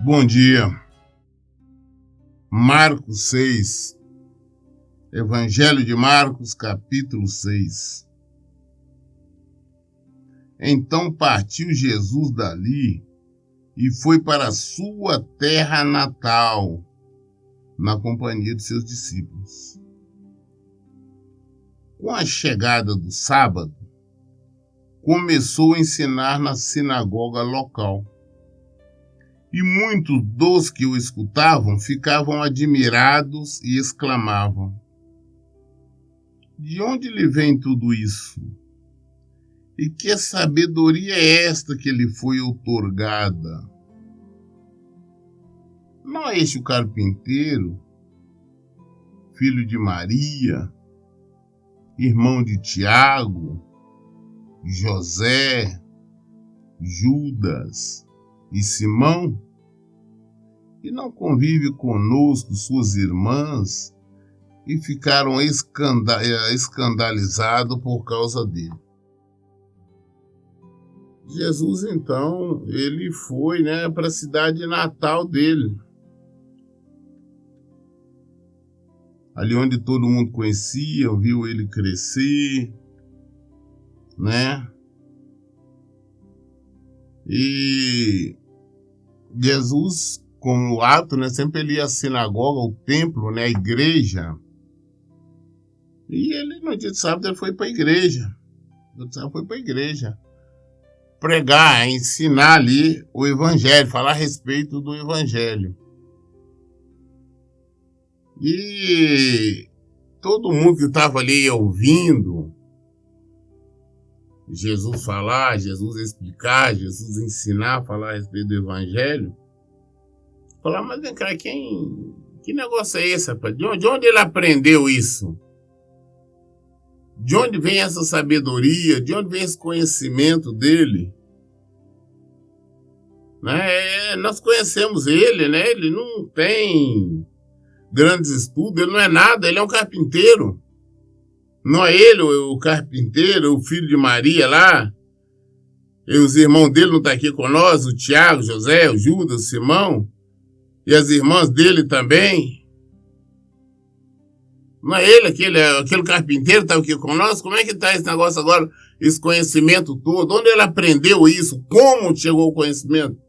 Bom dia. Marcos 6. Evangelho de Marcos, capítulo 6. Então partiu Jesus dali e foi para a sua terra natal, na companhia de seus discípulos. Com a chegada do sábado, começou a ensinar na sinagoga local. E muitos dos que o escutavam ficavam admirados e exclamavam: de onde lhe vem tudo isso? E que sabedoria é esta que lhe foi outorgada? Não é este o carpinteiro, filho de Maria, irmão de Tiago, José, Judas e Simão? E não convive conosco suas irmãs? E ficaram escandalizados por causa dele. Jesus, então, ele foi, para a cidade natal dele. Ali onde todo mundo conhecia, viu ele crescer, E Jesus, como ato, sempre ele ia à sinagoga, ao templo, a igreja. E ele, no dia de sábado, ele foi para a igreja. Pregar, ensinar ali o evangelho, falar a respeito do evangelho. E todo mundo que estava ali ouvindo Jesus falar, Jesus explicar, Jesus ensinar, falar a respeito do evangelho, falar, mas vem cá, que negócio é esse, rapaz? De onde ele aprendeu isso? De onde vem essa sabedoria? De onde vem esse conhecimento dele? Nós conhecemos ele, Ele não tem grandes estudos, ele não é nada, ele é um carpinteiro. Não é ele o carpinteiro, o filho de Maria lá? E os irmãos dele não estão aqui com nós, o Tiago, José, o Judas, o Simão, e as irmãs dele também? Não é ele, aquele carpinteiro está aqui com nós? Como é que está esse negócio agora, esse conhecimento todo? Onde ele aprendeu isso? Como chegou o conhecimento?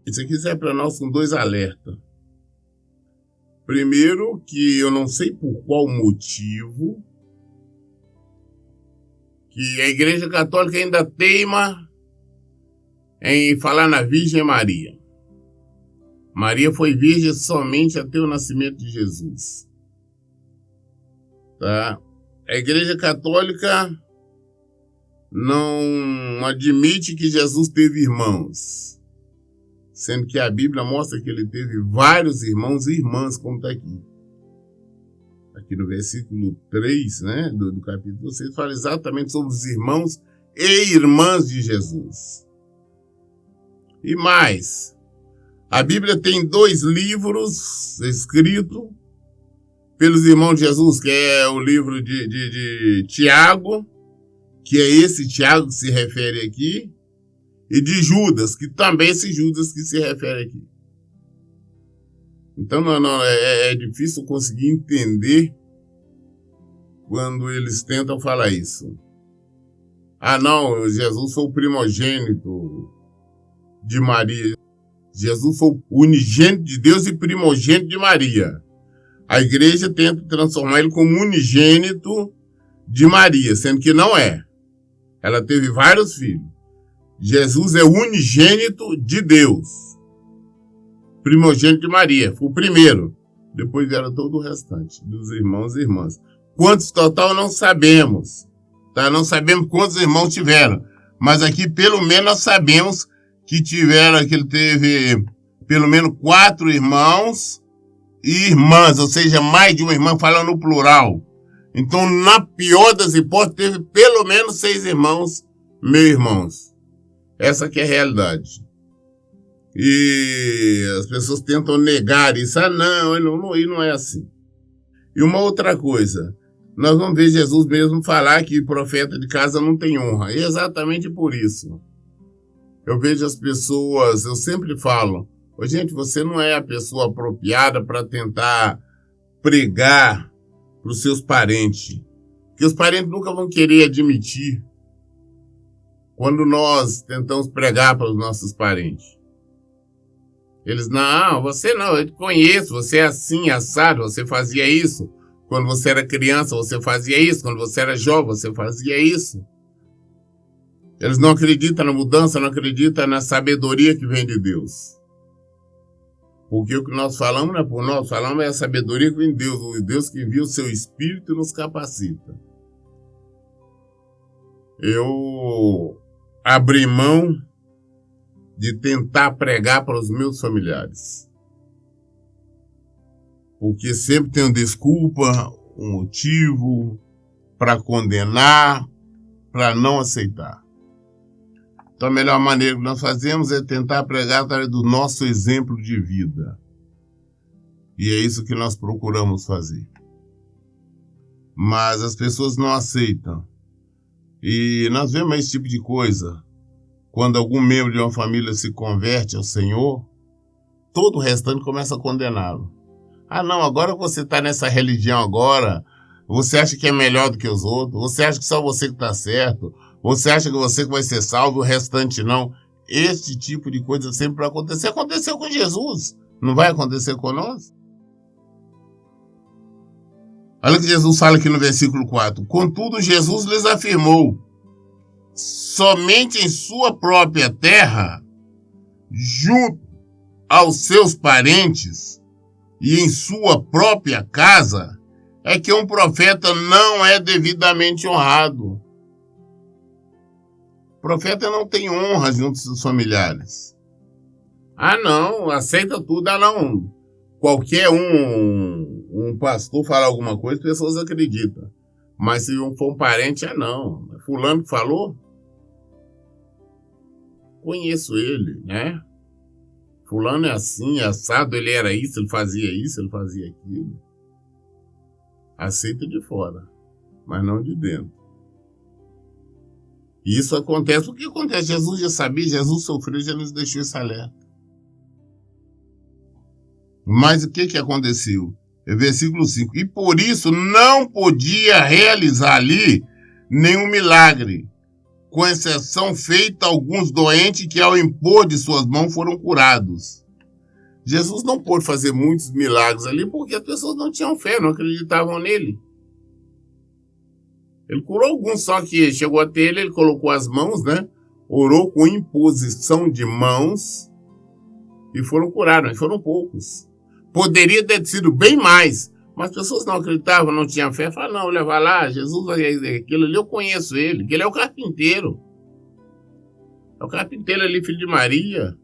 Isso aqui serve para nós com dois alertas. Primeiro, que eu não sei por qual motivo que a Igreja Católica ainda teima em falar na Virgem Maria. Maria foi virgem somente até o nascimento de Jesus. Tá? A Igreja Católica não admite que Jesus teve irmãos, sendo que a Bíblia mostra que ele teve vários irmãos e irmãs, como está aqui. Aqui no versículo 3, do capítulo 6, fala exatamente sobre os irmãos e irmãs de Jesus. E mais, a Bíblia tem 2 livros escritos pelos irmãos de Jesus, que é o livro de Tiago, que é esse Tiago que se refere aqui, e de Judas, que também é esse Judas que se refere aqui. Então é difícil conseguir entender quando eles tentam falar isso. Não, Jesus foi o primogênito de Maria. Jesus foi o unigênito de Deus e primogênito de Maria. A igreja tenta transformar ele como unigênito de Maria, sendo que não é. Ela teve vários filhos. Jesus é unigênito de Deus. Primogênito de Maria, foi o primeiro. Depois vieram todo o restante, dos irmãos e irmãs. Quantos total não sabemos. Tá? Não sabemos quantos irmãos tiveram. Mas aqui pelo menos nós sabemos que ele teve pelo menos 4 irmãos e irmãs, ou seja, mais de uma irmã, falando no plural. Então, na pior das hipóteses, teve pelo menos 6 irmãos, meus irmãos. Essa que é a realidade. E as pessoas tentam negar isso. Não é assim. E uma outra coisa, nós vamos ver Jesus mesmo falar que profeta de casa não tem honra. E exatamente por isso. Eu vejo as pessoas, eu sempre falo, ô, gente, você não é a pessoa apropriada para tentar pregar para os seus parentes. Porque os parentes nunca vão querer admitir quando nós tentamos pregar para os nossos parentes. Eles, não, você não, eu te conheço, você é assim, assado, você fazia isso. Quando você era criança, você fazia isso. Quando você era jovem, você fazia isso. Eles não acreditam na mudança, não acreditam na sabedoria que vem de Deus. Porque o que nós falamos não é por nós, falamos é a sabedoria que vem de Deus, o Deus que envia o seu Espírito e nos capacita. Eu abri mão de tentar pregar para os meus familiares. Porque sempre tem desculpa, um motivo para condenar, para não aceitar. Então a melhor maneira que nós fazemos é tentar pregar através do nosso exemplo de vida. E é isso que nós procuramos fazer. Mas as pessoas não aceitam. E nós vemos esse tipo de coisa. Quando algum membro de uma família se converte ao Senhor, todo o restante começa a condená-lo. Ah, não, agora você está nessa religião agora, você acha que é melhor do que os outros, você acha que só você que está certo, você acha que você que vai ser salvo, o restante não. Esse tipo de coisa sempre vai acontecer. Aconteceu com Jesus, não vai acontecer conosco? Olha o que Jesus fala aqui no versículo 4. Contudo, Jesus lhes afirmou, somente em sua própria terra, junto aos seus parentes e em sua própria casa, é que um profeta não é devidamente honrado. O profeta não tem honra junto aos seus familiares. Ah, não, aceita tudo. Ah, não. Qualquer um pastor falar alguma coisa, as pessoas acreditam. Mas se for um parente, não. Fulano que falou? Conheço ele, né? Fulano é assim, assado, ele era isso, ele fazia aquilo. Aceita de fora, mas não de dentro. E isso acontece, o que acontece? Jesus já sabia, Jesus sofreu, já nos deixou esse alerta. Mas o que aconteceu? É versículo 5. E por isso não podia realizar ali nenhum milagre, com exceção feita a alguns doentes que ao impor de suas mãos foram curados. Jesus não pôde fazer muitos milagres ali porque as pessoas não tinham fé, não acreditavam nele. Ele curou alguns, só que chegou até ele colocou as mãos, né? Orou com imposição de mãos e foram curados, mas foram poucos. Poderia ter sido bem mais, mas as pessoas não acreditavam, não tinham fé. Falaram, não, levar lá, Jesus vai aquilo ali, eu conheço ele, que ele é o carpinteiro. É o carpinteiro ali, filho de Maria.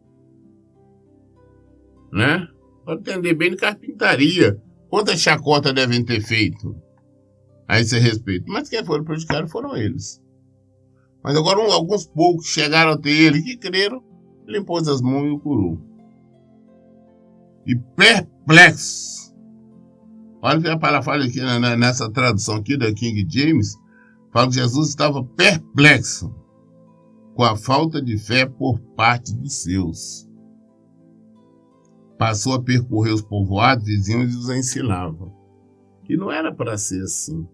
Né? Pode entender bem de carpintaria. Quantas chacotas devem ter feito a esse respeito? Mas quem foram prejudicados foram eles. Mas agora alguns poucos chegaram até ele que creram, ele impôs as mãos e o curou. E perplexo. Olha o que a palavra fala aqui nessa tradução aqui da King James. Fala que Jesus estava perplexo com a falta de fé por parte dos seus. Passou a percorrer os povoados vizinhos e os ensinava. E não era para ser assim.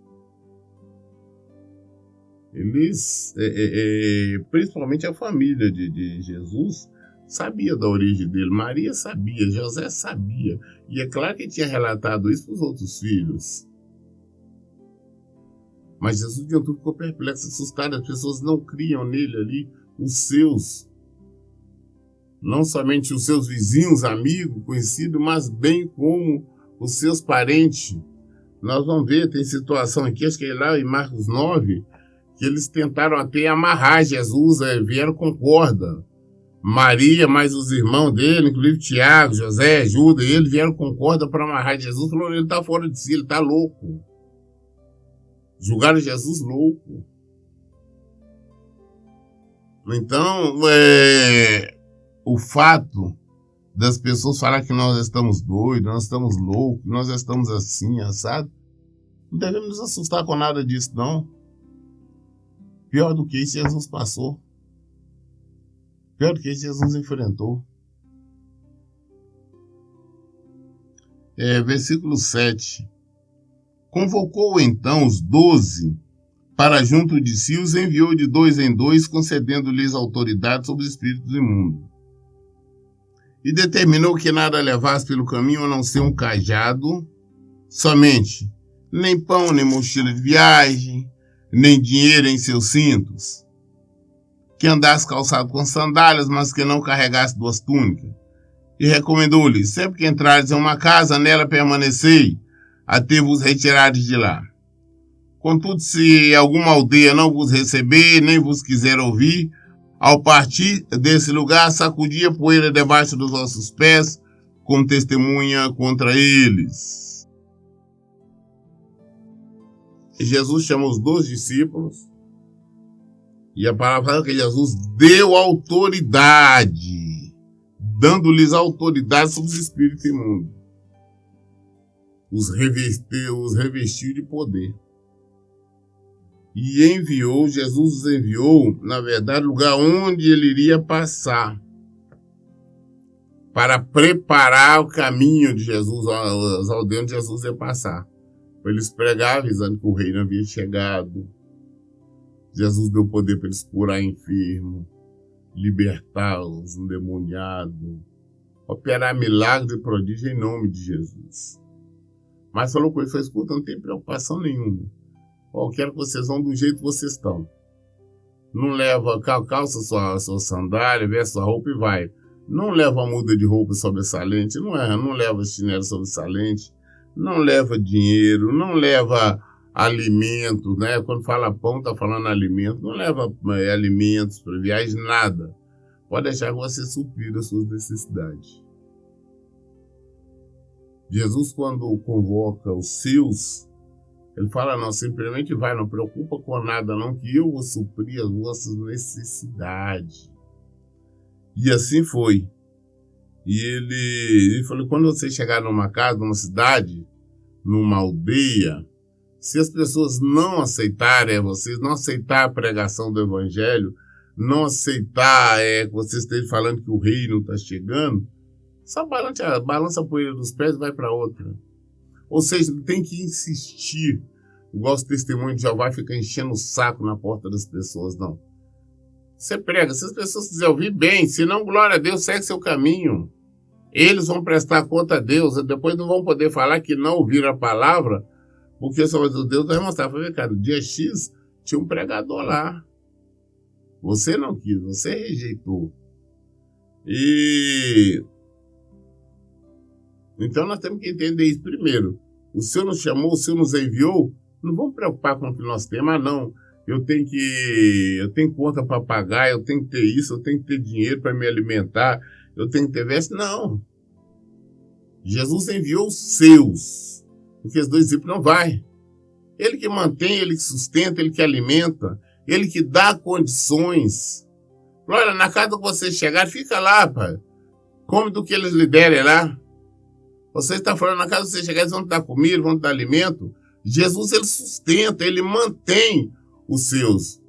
Eles, principalmente a família de Jesus, sabia da origem dele. Maria sabia, José sabia. E é claro que ele tinha relatado isso para os outros filhos. Mas Jesus de tudo ficou perplexo, assustado. As pessoas não criam nele ali, os seus. Não somente os seus vizinhos, amigos, conhecidos, mas bem como os seus parentes. Nós vamos ver, tem situação aqui, acho que é lá em Marcos 9, que eles tentaram até amarrar Jesus, vieram com corda. Maria, mais os irmãos dele, inclusive Tiago, José, Judas, eles vieram com corda para amarrar Jesus. Falaram, ele está fora de si, ele está louco. Julgaram Jesus louco. Então, o fato das pessoas falar que nós estamos doidos, nós estamos loucos, nós estamos assim, assado, não devemos nos assustar com nada disso, não. Pior do que isso, Jesus passou. Pior do que Jesus enfrentou. Versículo 7. Convocou então os 12 para junto de si, os enviou de 2 em 2, concedendo-lhes autoridade sobre os espíritos imundos. E determinou que nada levasse pelo caminho a não ser um cajado, somente, nem pão, nem mochila de viagem, nem dinheiro em seus cintos. Que andasse calçado com sandálias, mas que não carregasse 2 túnicas. E recomendou-lhes, sempre que entrares em uma casa, nela permanecei, até vos retirares de lá. Contudo, se alguma aldeia não vos receber, nem vos quiser ouvir, ao partir desse lugar, sacudi a poeira debaixo dos vossos pés, como testemunha contra eles. E Jesus chama os 12 discípulos, e a palavra fala que Jesus deu autoridade, dando-lhes autoridade sobre os espíritos imundos. Os revestiu de poder. E Jesus os enviou, na verdade, lugar onde ele iria passar, para preparar o caminho de Jesus, as aldeias onde Jesus ia passar. Para eles pregar, avisando que o reino havia chegado. Jesus deu poder para eles curar enfermo, libertar os endemoniados, operar milagres e prodígios em nome de Jesus. Mas falou com ele, falou, escuta, não tem preocupação nenhuma. Eu quero que vocês vão do jeito que vocês estão. Não leva, calça sua sandália, veste sua roupa e vai. Não leva muda de roupa sobressalente, não leva chinelo sobressalente, não leva dinheiro, não leva alimentos, né? Quando fala pão, tá falando alimento. Não leva alimentos para viagem, nada. Pode deixar que você suprir as suas necessidades. Jesus, quando convoca os seus, ele fala, não, simplesmente vai, não preocupa com nada não, que eu vou suprir as vossas necessidades. E assim foi. E ele falou, quando você chegar numa casa, numa cidade, numa aldeia, se as pessoas não aceitarem vocês, não aceitar a pregação do evangelho, não aceitar que vocês estejam falando que o reino está chegando, só balança a poeira dos pés e vai para outra. Ou seja, tem que insistir. Igual os testemunhos de Jeová fica enchendo o saco na porta das pessoas, não. Você prega, se as pessoas quiserem ouvir, bem. Se não, glória a Deus, segue seu caminho. Eles vão prestar conta a Deus. Depois não vão poder falar que não ouviram a palavra, porque o Senhor Deus vai mostrar. Falei, cara, no dia X tinha um pregador lá. Você não quis, você rejeitou. Então nós temos que entender isso primeiro. O Senhor nos chamou, o Senhor nos enviou. Não vamos preocupar com o que nós temos. Não, eu tenho conta para pagar, eu tenho que ter isso, eu tenho que ter dinheiro para me alimentar, eu tenho que ter veste. Não. Jesus enviou os seus. Porque os 2 discípulos não vai. Ele que mantém, ele que sustenta, ele que alimenta, ele que dá condições. Olha, na casa que você chegar, fica lá, pai. Come do que eles lhe derem lá. Você está falando, na casa que você chegar, eles vão te dar comida, vão te dar alimento. Jesus, ele sustenta, ele mantém os seus.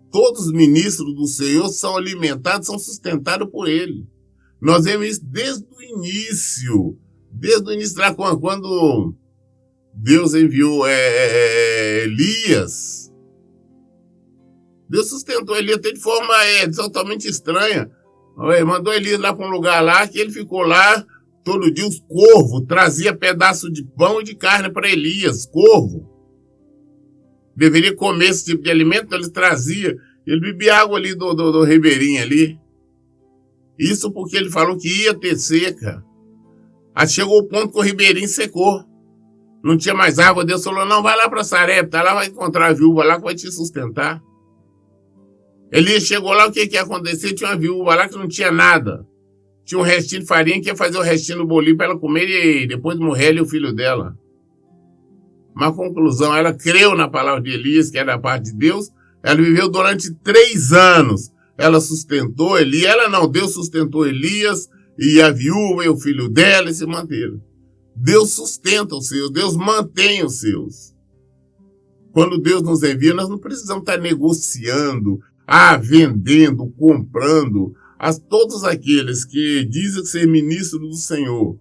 Todos os ministros do Senhor são alimentados, são sustentados por ele. Nós vemos isso desde o início. Desde o início, lá quando Deus enviou Elias. Deus sustentou Elias até de forma totalmente estranha. Mandou Elias lá para um lugar lá, que ele ficou lá. Todo dia os corvos traziam pedaço de pão e de carne para Elias, corvo. Deveria comer esse tipo de alimento, então ele trazia. Ele bebia água ali do ribeirinho ali. Isso porque ele falou que ia ter seca. Aí chegou o ponto que o ribeirinho secou. Não tinha mais água. Deus falou, não, vai lá para Sarepta, lá vai encontrar a viúva lá que vai te sustentar. Elias chegou lá, o que ia acontecer? Tinha uma viúva lá que não tinha nada. Tinha um restinho de farinha que ia fazer o restinho do bolinho para ela comer e depois morrer ela e o filho dela. Uma conclusão, ela creu na palavra de Elias, que era da parte de Deus. Ela viveu durante 3 anos. Ela sustentou Elias. Deus sustentou Elias e a viúva e o filho dela e se manteram. Deus sustenta os seus, Deus mantém os seus. Quando Deus nos envia, nós não precisamos estar negociando, vendendo, comprando, todos aqueles que dizem ser ministros do Senhor,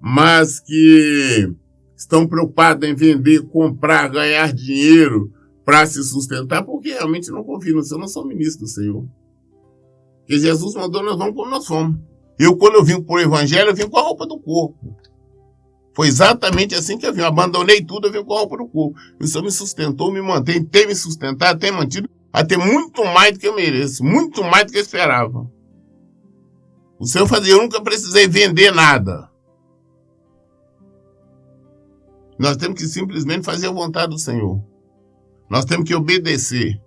mas que estão preocupados em vender, comprar, ganhar dinheiro para se sustentar, porque realmente não confiam no Senhor, não são ministros do Senhor. Porque Jesus mandou, nós vamos como nós fomos. Quando eu vim por evangelho, eu vim com a roupa do corpo. Foi exatamente assim que eu vim. Eu abandonei tudo, eu vim com a roupa do corpo. O Senhor me sustentou, me mantém, tem me sustentado, tem mantido, até muito mais do que eu mereço, muito mais do que eu esperava. O Senhor fazia, eu nunca precisei vender nada. Nós temos que simplesmente fazer a vontade do Senhor. Nós temos que obedecer.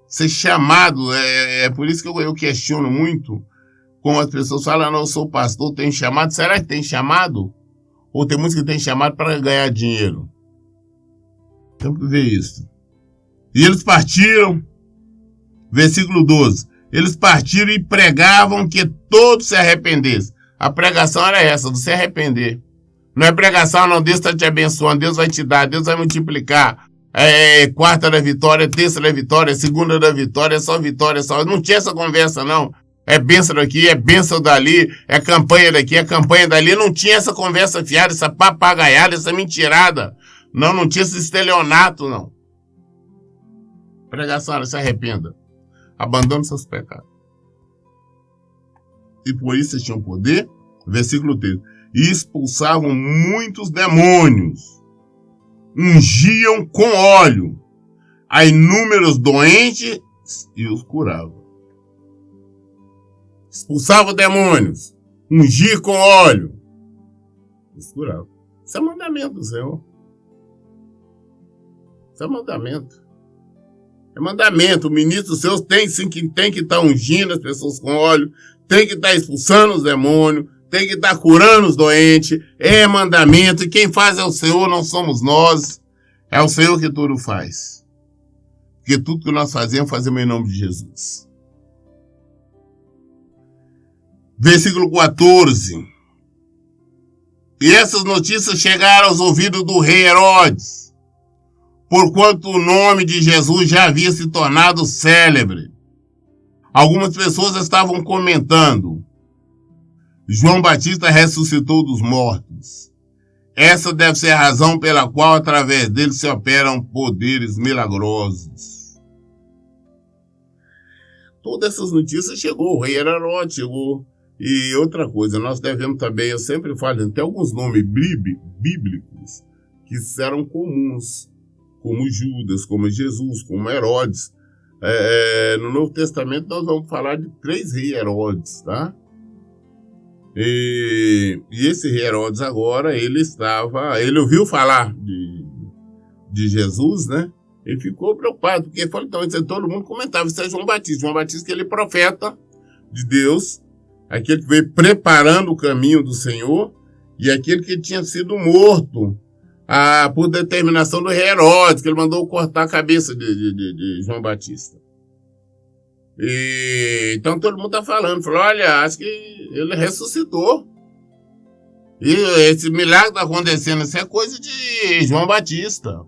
Ser chamado, é por isso que eu questiono muito, como as pessoas falam, não, eu sou pastor, tenho chamado. Será que tem chamado? Ou tem muitos que tem chamado para ganhar dinheiro? Temos que ver isso. E eles partiram, versículo 12, eles partiram e pregavam que todos se arrependessem. A pregação era essa, de se arrepender. Não é pregação, não, Deus está te abençoando, Deus vai te dar, Deus vai multiplicar. Quarta da vitória, terça da vitória, segunda da vitória, só vitória, só. Não tinha essa conversa, não. É bênção daqui, é bênção dali, é campanha daqui, é campanha dali. Não tinha essa conversa fiada, essa papagaiada, essa mentirada. Não tinha esse estelionato, não. Pregação, se arrependa. Abandone seus pecados. E por isso eles tinham poder, versículo 13, e expulsavam muitos demônios. Ungiam com óleo a inúmeros doentes e os curavam. Expulsavam demônios, ungia com óleo, os curavam. Isso é mandamento do Senhor. Isso é mandamento. É mandamento. O ministro do Senhor tem que estar ungindo as pessoas com óleo, tem que estar expulsando os demônios, tem que estar curando os doentes. É mandamento. E quem faz é o Senhor, não somos nós. É o Senhor que tudo faz. Porque tudo que nós fazemos em nome de Jesus. Versículo 14. E essas notícias chegaram aos ouvidos do rei Herodes, porquanto o nome de Jesus já havia se tornado célebre. Algumas pessoas estavam comentando: João Batista ressuscitou dos mortos. Essa deve ser a razão pela qual, através dele, se operam poderes milagrosos. Todas essas notícias chegou, o rei Herodes chegou. E outra coisa, nós devemos também, eu sempre falo, tem alguns nomes bíblicos que eram comuns, como Judas, como Jesus, como Herodes. No Novo Testamento nós vamos falar de 3 reis Herodes, tá? E esse rei Herodes agora, ele ouviu falar de Jesus, né? Ele ficou preocupado, porque todo mundo comentava, isso é João Batista, que ele é profeta de Deus, aquele que veio preparando o caminho do Senhor, e aquele que tinha sido morto por determinação do rei Herodes, que ele mandou cortar a cabeça de João Batista. Então todo mundo está falando, olha, acho que ele ressuscitou. E esse milagre está acontecendo, isso é coisa de João Batista.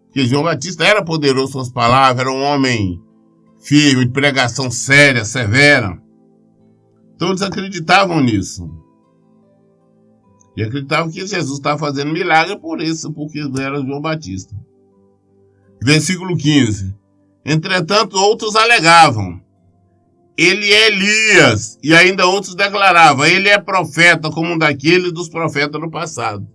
Porque João Batista era poderoso com as palavras, era um homem firme, de pregação séria, severa. Todos acreditavam nisso. E acreditavam que Jesus estava fazendo milagre por isso, porque era João Batista. Versículo 15. Entretanto, outros alegavam: ele é Elias. E ainda outros declaravam: ele é profeta, como um daqueles dos profetas do passado.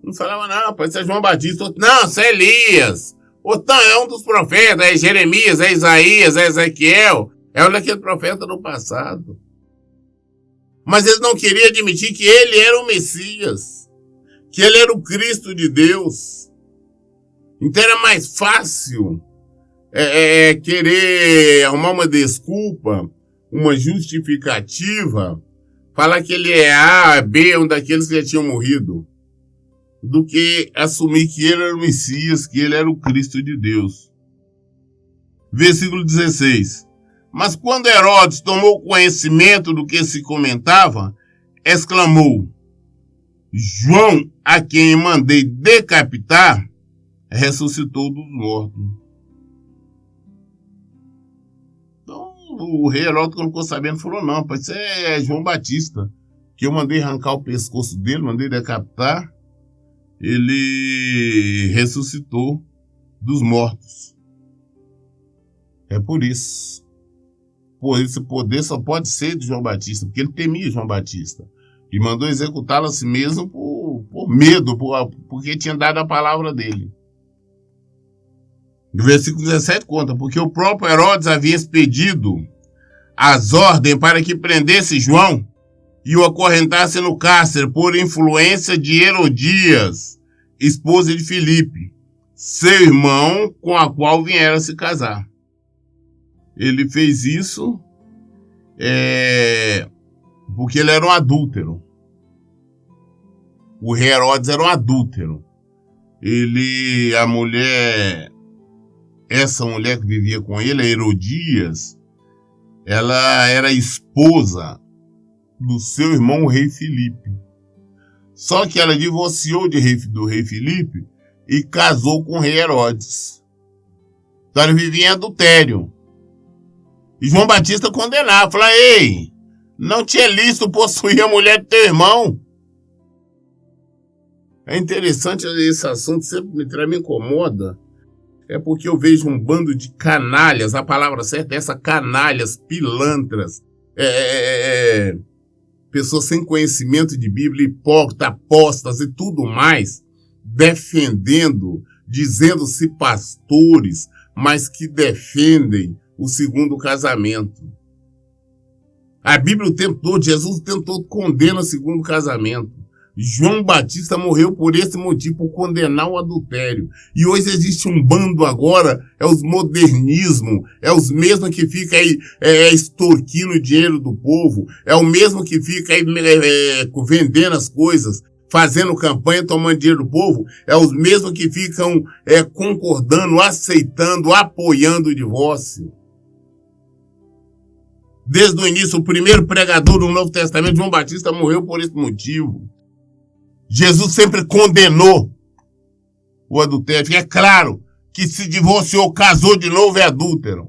Não falava, não, pode ser João Batista. Outro, não, isso é Elias. Outro, não, é um dos profetas, é Jeremias, é Isaías, é Ezequiel. É um daquele profeta do passado. Mas eles não queriam admitir que ele era o Messias, que ele era o Cristo de Deus. Então era mais fácil querer arrumar uma desculpa, uma justificativa, falar que ele é A, B, um daqueles que já tinham morrido, do que assumir que ele era o Messias, que ele era o Cristo de Deus. Versículo 16. Mas quando Herodes tomou conhecimento do que se comentava, exclamou: João, a quem mandei decapitar, ressuscitou dos mortos. Então, o rei Herodes, quando ficou sabendo, falou, não, pai, isso é João Batista, que eu mandei arrancar o pescoço dele, mandei decapitar, ele ressuscitou dos mortos. É por isso. Esse poder só pode ser de João Batista, porque ele temia João Batista. E mandou executá-lo a si mesmo por medo, porque tinha dado a palavra dele. No versículo 17 conta, porque o próprio Herodes havia expedido as ordens para que prendesse João e o acorrentasse no cárcere por influência de Herodias, esposa de Filipe, seu irmão, com a qual viera se casar. Ele fez isso porque ele era um adúltero. O rei Herodes era um adúltero. Essa mulher que vivia com ele, a Herodias, ela era esposa do seu irmão, o rei Filipe. Só que ela divorciou do rei Filipe e casou com o rei Herodes. Então ele vivia em adultério. E João Batista condenava, falava, ei, não te é lícito possuir a mulher do teu irmão. É interessante esse assunto, sempre me incomoda. É porque eu vejo um bando de canalhas, a palavra certa é essa, canalhas, pilantras, pessoas sem conhecimento de Bíblia, hipócritas, apostas e tudo mais, defendendo, dizendo-se pastores, mas que defendem o segundo casamento. A Bíblia o tempo todo, Jesus o tempo todo condena o segundo casamento. João Batista morreu por esse motivo, por condenar o adultério. E hoje existe um bando agora, é os modernismo, é os mesmos que ficam aí extorquindo o dinheiro do povo, é o mesmo que fica aí vendendo as coisas, fazendo campanha, tomando dinheiro do povo, é os mesmos que ficam concordando, aceitando, apoiando o divórcio. Desde o início, o primeiro pregador do Novo Testamento, João Batista, morreu por esse motivo. Jesus sempre condenou o adultério. É claro que se divorciou, casou de novo, é adúltero.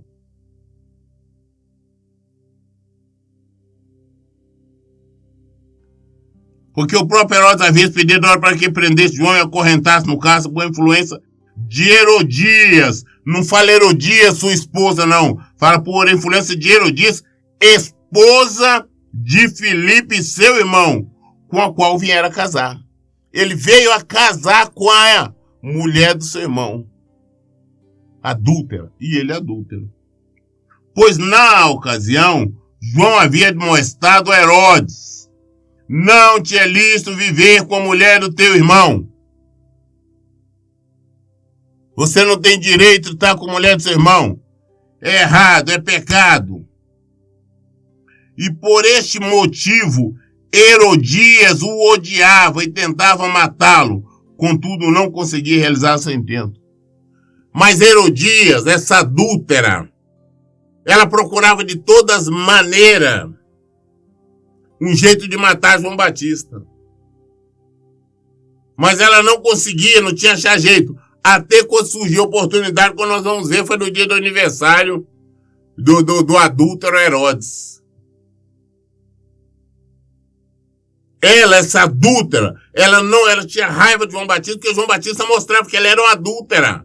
Porque o próprio Herodes havia pedido hora para que prendesse João e acorrentasse no cárcere por influência de Herodias. Não fala Herodias, sua esposa, não. Fala por influência de Herodias, esposa de Filipe, seu irmão, com a qual viera casar. Ele veio a casar com a mulher do seu irmão, adúltera, e ele adúltero. Pois na ocasião, João havia admoestado a Herodes, não te é lícito viver com a mulher do teu irmão. Você não tem direito de estar com a mulher do seu irmão. É errado, é pecado. E por este motivo, Herodias o odiava e tentava matá-lo, contudo não conseguia realizar seu intento. Mas Herodias, essa adúltera, ela procurava de todas maneiras um jeito de matar João Batista. Mas ela não conseguia, não tinha achado jeito. Até quando surgiu a oportunidade, quando nós vamos ver, foi no dia do aniversário do adúltero Herodes. Ela, essa adúltera, ela tinha raiva de João Batista, porque João Batista mostrava que ela era uma adúltera.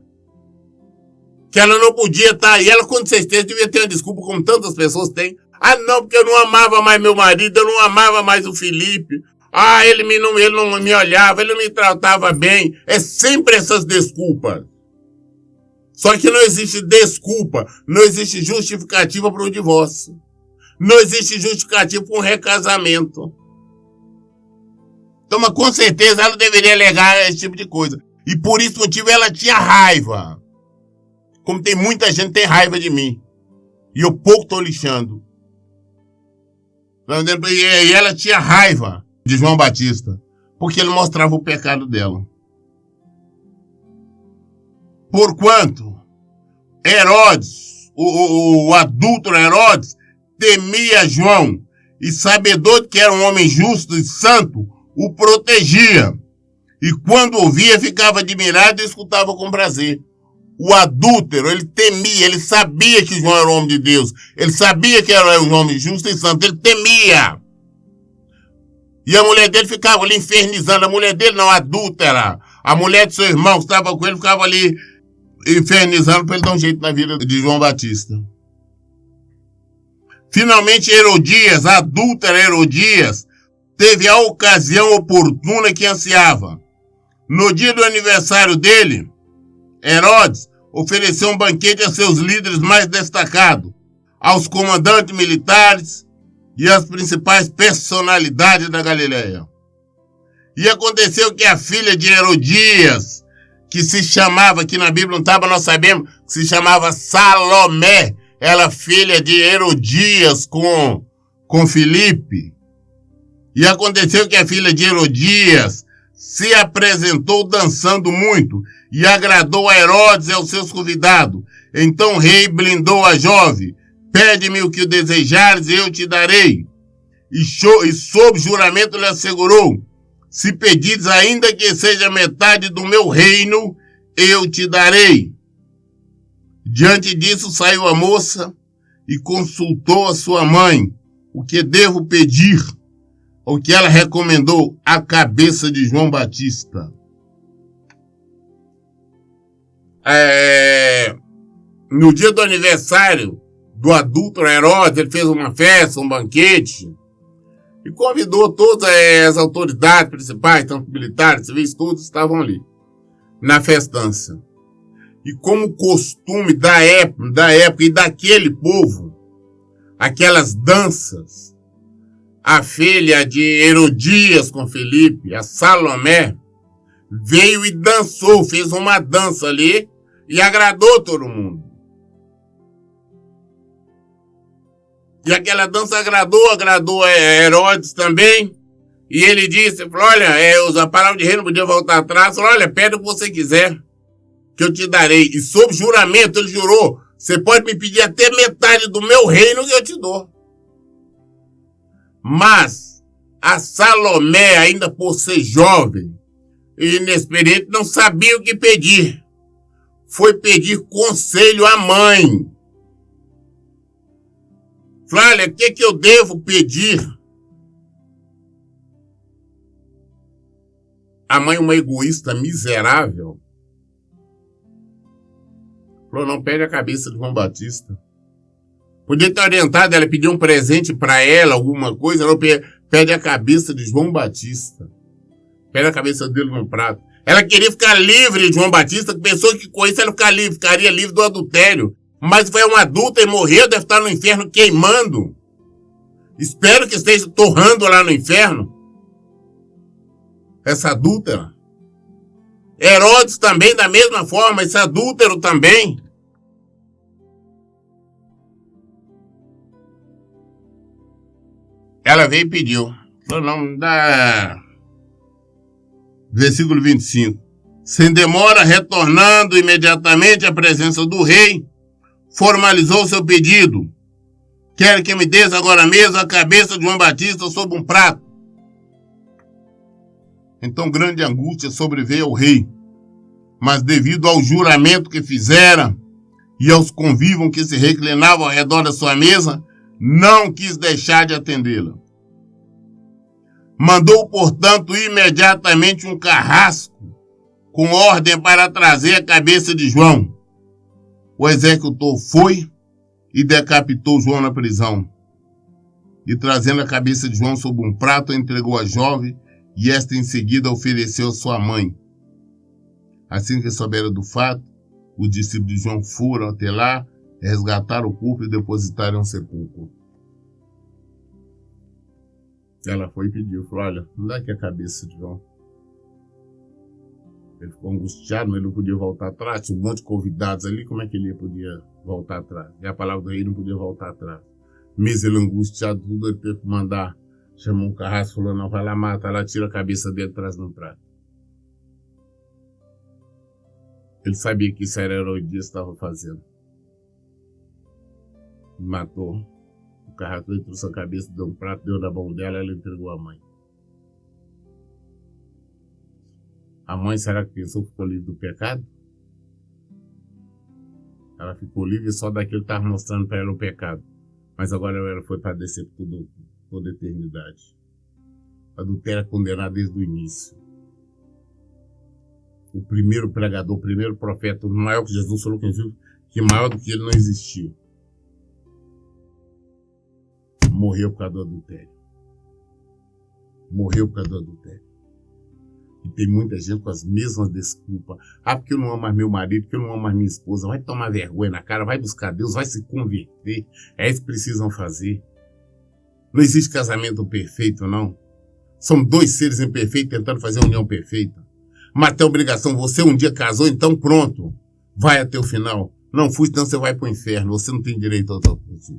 Que ela não podia estar aí. Ela, com certeza, devia ter uma desculpa, como tantas pessoas têm. Ah, não, porque eu não amava mais meu marido, eu não amava mais o Felipe. Ah, ele não me olhava, ele não me tratava bem. É sempre essas desculpas. Só que não existe desculpa, não existe justificativa para o divórcio. Não existe justificativa para um recasamento. Então, mas com certeza ela deveria alegar esse tipo de coisa. E por esse motivo ela tinha raiva. Como tem muita gente que tem raiva de mim. E eu pouco estou lixando. E ela tinha raiva de João Batista. Porque ele mostrava o pecado dela. Porquanto Herodes, o adúltero Herodes, temia João. E sabedor de que era um homem justo e santo, o protegia, e quando ouvia ficava admirado e escutava com prazer. o adúltero, ele temia, ele sabia que João era o homem de Deus, ele sabia que era um homem justo e santo, ele temia. E a mulher dele ficava ali infernizando, a mulher dele não, adúltera. A mulher de seu irmão que estava com ele ficava ali infernizando para ele dar um jeito na vida de João Batista. Finalmente Herodias, a adúltera Herodias, teve a ocasião oportuna que ansiava. No dia do aniversário dele, Herodes ofereceu um banquete a seus líderes mais destacados, aos comandantes militares e às principais personalidades da Galileia. E aconteceu que a filha de Herodias, que se chamava, aqui na Bíblia não estava, nós sabemos, que se chamava Salomé, ela filha de Herodias com Filipe. E aconteceu que a filha de Herodias se apresentou dançando muito e agradou a Herodes e aos seus convidados. Então o rei blindou a jovem. Pede-me o que desejares e eu te darei. E sob juramento lhe assegurou, se pedires ainda que seja metade do meu reino, eu te darei. Diante disso saiu a moça e consultou a sua mãe. O que devo pedir? O que ela recomendou? A cabeça de João Batista. No dia do aniversário do adúltero Herodes, ele fez uma festa, um banquete, e convidou todas as autoridades principais, tanto militares, civis, todos estavam ali, na festança. E como costume da época e daquele povo, aquelas danças, a filha de Herodias com Filipe, a Salomé, veio e dançou, fez uma dança ali e agradou todo mundo. E aquela dança agradou a Herodes também. E ele disse, olha, a palavra de rei não podia voltar atrás. Falou, olha, pede o que você quiser, que eu te darei. E sob juramento, ele jurou, você pode me pedir até metade do meu reino que eu te dou. Mas a Salomé, ainda por ser jovem e inexperiente, não sabia o que pedir. Foi pedir conselho à mãe. Falei, olha, o que eu devo pedir? A mãe, uma egoísta miserável, falou, não, pede a cabeça de João Batista. Podia ter orientado ela, pedir um presente para ela, alguma coisa, não, pede a cabeça de João Batista. Pede a cabeça dele num prato. Ela queria ficar livre de João Batista, pensou que com isso ela ficaria livre do adultério. Mas foi um adulto e morreu, deve estar no inferno queimando. Espero que esteja torrando lá no inferno. Essa adúltera. Herodes também, da mesma forma, esse adúltero também. Ela veio e pediu. Falou, não dá. Versículo 25. Sem demora, retornando imediatamente à presença do rei, formalizou seu pedido. Quero que me des agora mesmo a cabeça de João Batista sob um prato. Então grande angústia sobreveio ao rei, mas devido ao juramento que fizera e aos convívos que se reclinavam ao redor da sua mesa, não quis deixar de atendê-la. Mandou, portanto, imediatamente um carrasco com ordem para trazer a cabeça de João. O executor foi e decapitou João na prisão. E trazendo a cabeça de João sob um prato, entregou a jovem e esta em seguida ofereceu a sua mãe. Assim que souberam do fato, os discípulos de João foram até lá, resgataram o corpo e depositaram um sepulcro. Ela foi e pediu, falou, olha, não dá aqui a cabeça de João. Ele ficou angustiado, mas ele não podia voltar atrás. Tinha um monte de convidados ali, como é que ele podia voltar atrás? E a palavra do rei não podia voltar atrás. Mesmo ele angustiado, tudo, ele teve que mandar. Chamou um carrasco, falou, não, vai lá, mata lá, tira a cabeça dele e traz no prato. Ele sabia que isso era Herodes que estava fazendo. Matou. O carrasco, ele trouxe a cabeça, deu um prato, deu na mão dela, ela entregou a mãe. A mãe, será que pensou que ficou livre do pecado? Ela ficou livre só daquilo que estava mostrando para ela o pecado. Mas agora ela foi padecer por toda a eternidade. O adultério é condenado desde o início. O primeiro pregador, o primeiro profeta, o maior que Jesus falou que maior do que ele não existiu. Morreu por causa do adultério. Morreu por causa do adultério. E tem muita gente com as mesmas desculpas. Ah, porque eu não amo mais meu marido, porque eu não amo mais minha esposa. Vai tomar vergonha na cara, vai buscar Deus, vai se converter. É isso que precisam fazer. Não existe casamento perfeito, não. São dois seres imperfeitos tentando fazer a união perfeita. Mas tem obrigação, você um dia casou, então pronto. Vai até o final. Não fui, então você vai para o inferno. Você não tem direito a outra coisa.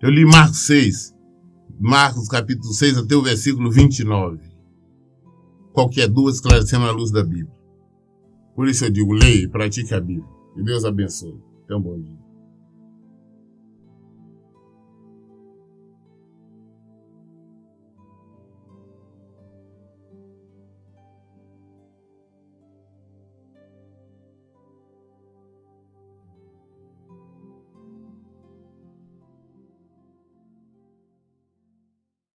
Eu li Marcos 6. Marcos capítulo 6 até o versículo 29. Qualquer dúvida esclarecendo a luz da Bíblia. Por isso eu digo, leia e pratique a Bíblia. Que Deus abençoe. Tenha um bom dia.